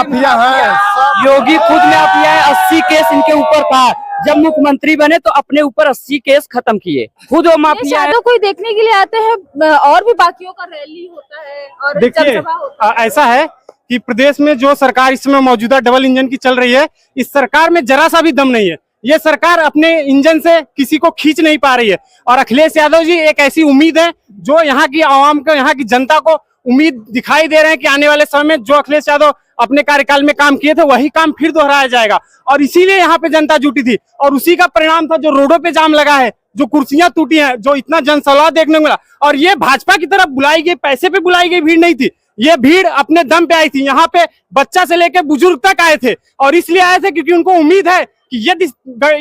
Mafia है। योगी खुद mafia है। 80 केस इनके ऊपर था। जब मुख्यमंत्री बने तो अपने ऊपर 80 केस खत्म किए। खुद वो माफिया है। कोई देखने के लिए आते हैं और भी बाकियों का रैली होता है और देखिए ऐसा है कि प्रदेश में जो सरकार इस समय मौजूदा डबल इंजन की चल रही है, इस सरकार में जरा सा भी दम नहीं है। ये सरकार अपने इंजन से किसी को खींच नहीं पा रही है। और अखिलेश यादव जी एक ऐसी उम्मीद है जो यहाँ की आवाम को, यहाँ की जनता को उम्मीद दिखाई दे रहे हैं कि आने वाले समय में जो अखिलेश यादव अपने कार्यकाल में काम किए थे वही काम फिर दोहराया जाएगा। और इसीलिए यहाँ पे जनता जुटी थी और उसी का परिणाम था जो रोडों पे जाम लगा है, जो कुर्सियां टूटी हैं, जो इतना जनसौलाह देखने को मिला। और ये भाजपा की तरफ बुलाई गई, पैसे पे बुलाई गई भीड़ नहीं थी। ये भीड़ अपने दम पे आई थी। यहाँ पे बच्चा से लेकर बुजुर्ग तक आए थे और इसलिए आए थे क्योंकि उनको उम्मीद है कि यदि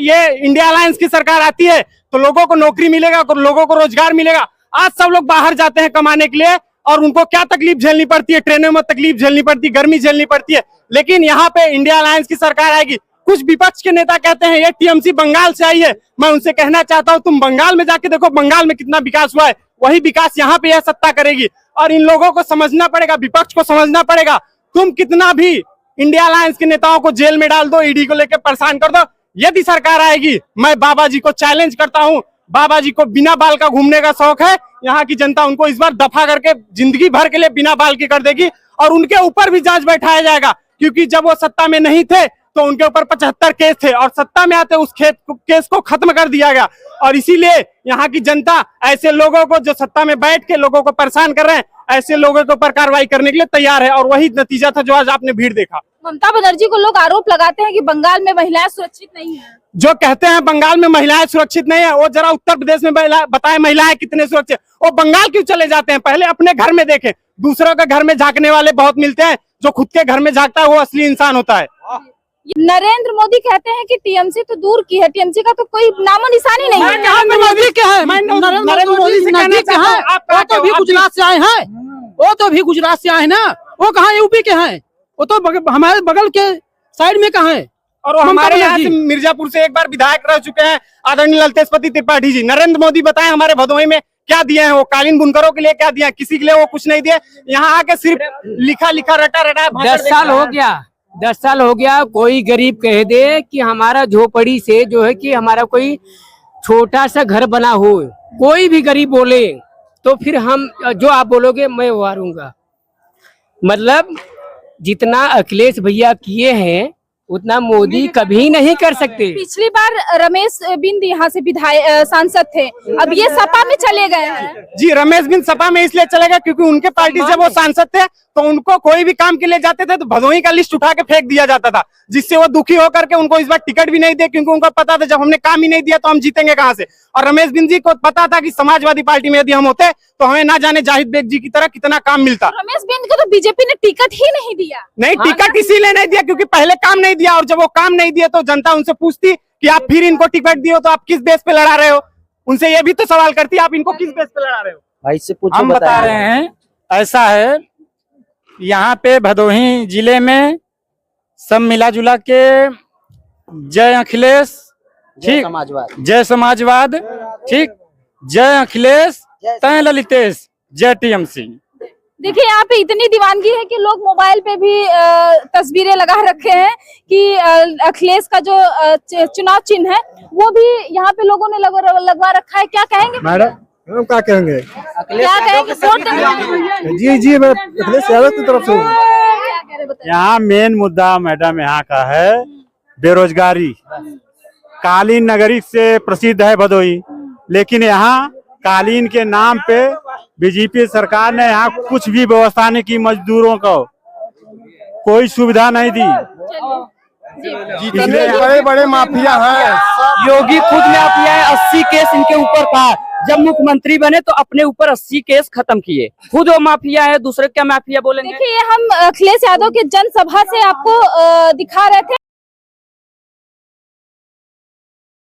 ये इंडिया अलायंस की सरकार आती है तो लोगों को नौकरी मिलेगा, लोगों को रोजगार मिलेगा। आज सब लोग बाहर जाते हैं कमाने के लिए और उनको क्या तकलीफ झेलनी पड़ती है, ट्रेनों में तकलीफ झेलनी पड़ती है, गर्मी झेलनी पड़ती है। लेकिन यहाँ पे इंडिया अलायंस की सरकार आएगी। कुछ विपक्ष के नेता कहते हैं ये टीएमसी बंगाल से आई है। मैं उनसे कहना चाहता हूँ तुम बंगाल में जाके देखो बंगाल में कितना विकास हुआ है, वही विकास यहाँ पे यह सत्ता करेगी। और इन लोगों को समझना पड़ेगा, विपक्ष को समझना पड़ेगा। तुम कितना भी इंडिया अलायंस के नेताओं को जेल में डाल दो, ईडी को लेकर परेशान कर दो, यदि सरकार आएगी, मैं बाबा जी को चैलेंज करता हूँ। बाबा जी को बिना बाल का घूमने का शौक है। यहाँ की जनता उनको इस बार दफा करके जिंदगी भर के लिए बिना बाल की कर देगी और उनके ऊपर भी जांच बैठाया जाएगा। क्योंकि जब वो सत्ता में नहीं थे तो उनके ऊपर 75 केस थे और सत्ता में आते उस केस को खत्म कर दिया गया। और इसीलिए यहाँ की जनता ऐसे लोगों को जो सत्ता में बैठ के लोगों को परेशान कर रहे हैं, ऐसे लोगों के ऊपर कार्रवाई करने के लिए तैयार है। और वही नतीजा था जो आज आपने भीड़ देखा। ममता बनर्जी को लोग आरोप लगाते हैं कि बंगाल में महिलाएं सुरक्षित नहीं है। जो कहते हैं बंगाल में महिलाएं सुरक्षित नहीं है, वो जरा उत्तर प्रदेश में बताएं महिलाएं कितने सुरक्षित। वो बंगाल क्यों चले जाते हैं? पहले अपने घर में देखें। दूसरों के घर में झांकने वाले बहुत मिलते हैं, जो खुद के घर में झांकता है वो असली इंसान होता है। नरेंद्र मोदी कहते हैं कि टीएमसी तो दूर की है, टीएमसी का तो कोई नामो निशानी नहीं है। नरेंद्र मोदी क्या है? नरेंद्र मोदी से कहना चाहता हूं, वो तो भी गुजरात से आए हैं। वो तो भी गुजरात से आए ना। वो कहाँ यूपी के हैं? वो तो हमारे बगल के साइड में कहाँ है? और हमारे यहाँ से मिर्जापुर से एक बार विधायक रह चुके हैं आदरणीय ललतेशपति त्रिपाठी जी। नरेंद्र मोदी बताएं हमारे भदोही में क्या दिए हैं? वो कालीन बुनकरों के लिए क्या दिया? किसी के लिए वो कुछ नहीं दिए। यहाँ आके सिर्फ लिखा लिखा रटा रटा 10 साल हो गया। 10 साल हो गया। कोई गरीब कह दे कि हमारा झोपड़ी से जो है कि हमारा कोई छोटा सा घर बना हो, कोई भी गरीब बोले तो फिर हम जो आप बोलोगे मैं उभारूंगा। मतलब जितना अखिलेश भैया किए हैं उतना मोदी कभी नहीं कर सकते। पिछली बार रमेश बिंद यहाँ से विधायक सांसद थे, अब ये सपा में चले गए हैं। जी, रमेश बिंद सपा में इसलिए चले गए क्योंकि उनके पार्टी से वो सांसद थे तो उनको कोई भी काम के लिए जाते थे तो भदोही का लिस्ट उठा के फेंक दिया जाता था, जिससे वो दुखी होकर के उनको इस बार टिकट भी नहीं दिया क्योंकि उनको पता था जब हमने काम ही नहीं दिया तो हम जीतेंगे कहाँ से। और रमेश बिंद जी को पता था कि समाजवादी पार्टी में यदि हम होते तो हमें ना जाने जाहिद बेग जी की तरह कितना काम मिलता। रमेश बिंद को तो बीजेपी ने टिकट ही नहीं दिया। नहीं, टिकट इसीलिए नहीं दिया क्योंकि पहले काम नहीं दिया और जब वो काम नहीं दिया तो जनता उनसे पूछती कि आप फिर इनको टिकट दिए तो आप किस बेस पे लड़ा रहे हो। उनसे ये भी तो सवाल करती आप इनको किस बेस पे लड़ा रहे हो। भाई से पूछो। हम बता रहे हैं ऐसा है, यहाँ पे भदोही जिले में सब मिला जुला के जय अखिलेश, ठीक, जय समाजवाद, ठीक, जय अखिलेश, तय ललितेश, जय टीएमसी। देखिए यहाँ पे इतनी दीवानगी है कि लोग मोबाइल पे भी तस्वीरें लगा रखे हैं कि अखिलेश का जो चुनाव चिन्ह है वो भी यहाँ पे लोगों ने लगवा रखा है। क्या कहेंगे मैडम? क्या कहेंगे? क्या कहेंगे? वोट जी मैं अखिलेश यादव की तरफ से हूँ। यहाँ मेन मुद्दा मैडम यहाँ का है बेरोजगारी। कालीन नगरी से प्रसिद्ध है भदोही, लेकिन यहाँ कालीन के नाम पे बीजेपी सरकार ने यहाँ कुछ भी व्यवस्था नहीं की। मजदूरों को कोई सुविधा नहीं दी। जितने बड़े बड़े माफिया हैं, योगी खुद माफिया है। 80 केस इनके ऊपर था। जब मुख्यमंत्री बने तो अपने ऊपर 80 केस खत्म किए। खुद वो माफिया है, दूसरे क्या माफिया बोलेंगे? देखिए हम अखिलेश यादव के जनसभा से आपको दिखा रहे थे।